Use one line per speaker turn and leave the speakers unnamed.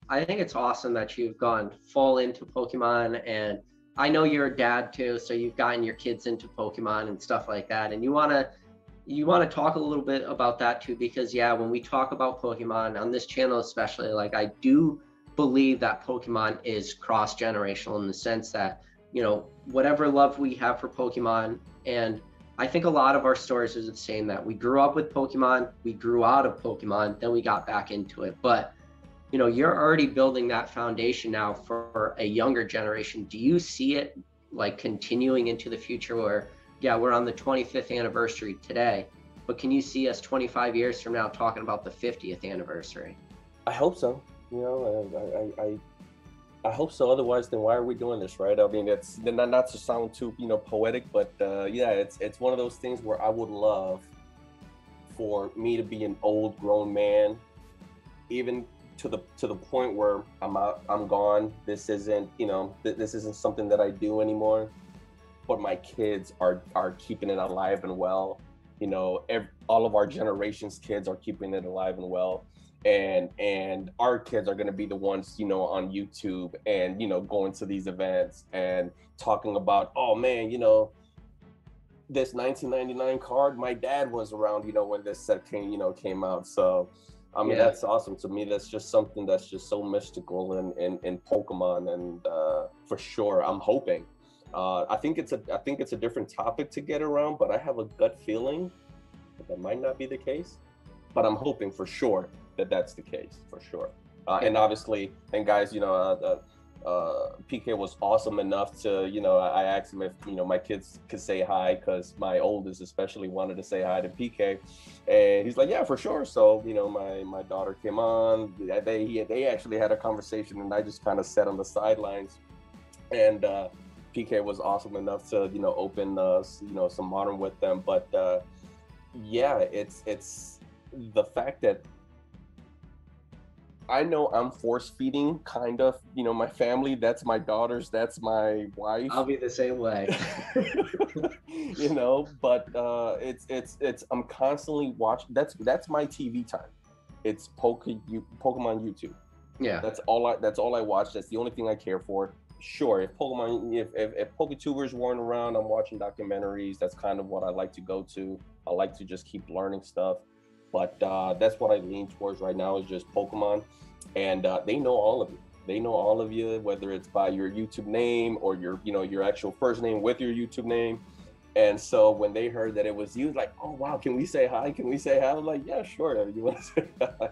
I think it's awesome that you've gone full into Pokemon, and I know you're a dad too, so you've gotten your kids into Pokemon and stuff like that. And you want to talk a little bit about that too, because yeah, when we talk about Pokemon on this channel especially, like I do believe that Pokemon is cross generational in the sense that, whatever love we have for Pokemon, and I think a lot of our stories is the same, that we grew up with Pokemon, we grew out of Pokemon, then we got back into it. But you're already building that foundation now for a younger generation. Do you see it like continuing into the future where, yeah, we're on the 25th anniversary today, but can you see us 25 years from now talking about the 50th anniversary?
I hope so. I hope so. Otherwise, then why are we doing this, right? I mean, it's not to sound too poetic, but yeah, it's one of those things where I would love for me to be an old grown man, even to the point where I'm out, I'm gone. This isn't this isn't something that I do anymore. But my kids are keeping it alive and well. All of our generations kids are keeping it alive and well, and our kids are going to be the ones on YouTube and going to these events and talking about, oh man, this 1999 card, my dad was around when this set came out. So I mean,
Yeah.
that's awesome. To me, that's just something that's just so mystical in Pokemon, and for sure, I'm hoping. I think it's a different topic to get around, but I have a gut feeling that might not be the case. But I'm hoping for sure that that's the case for sure.
Yeah.
And obviously, and guys, PK was awesome enough to, I asked him if my kids could say hi, because my oldest especially wanted to say hi to PK, and he's like, yeah, for sure. So my daughter came on. They actually had a conversation, and I just kind of sat on the sidelines, and PK was awesome enough to open some modern with them. But yeah, it's the fact that I know I'm force feeding kind of my family. That's my daughters, that's my wife.
I'll be the same way.
But it's I'm constantly watching. That's my TV time. It's Pokemon YouTube.
Yeah.
That's all I watch. That's the only thing I care for. Sure, if Poketubers weren't around, I'm watching documentaries. That's kind of what I like to go to. I like to just keep learning stuff. But that's what I lean towards right now, is just Pokemon, and they know all of you. They know all of you, whether it's by your YouTube name or your actual first name with your YouTube name. And so when they heard that it was you, like, oh wow, can we say hi? Can we say hi? I'm like, yeah, sure. You want to say hi?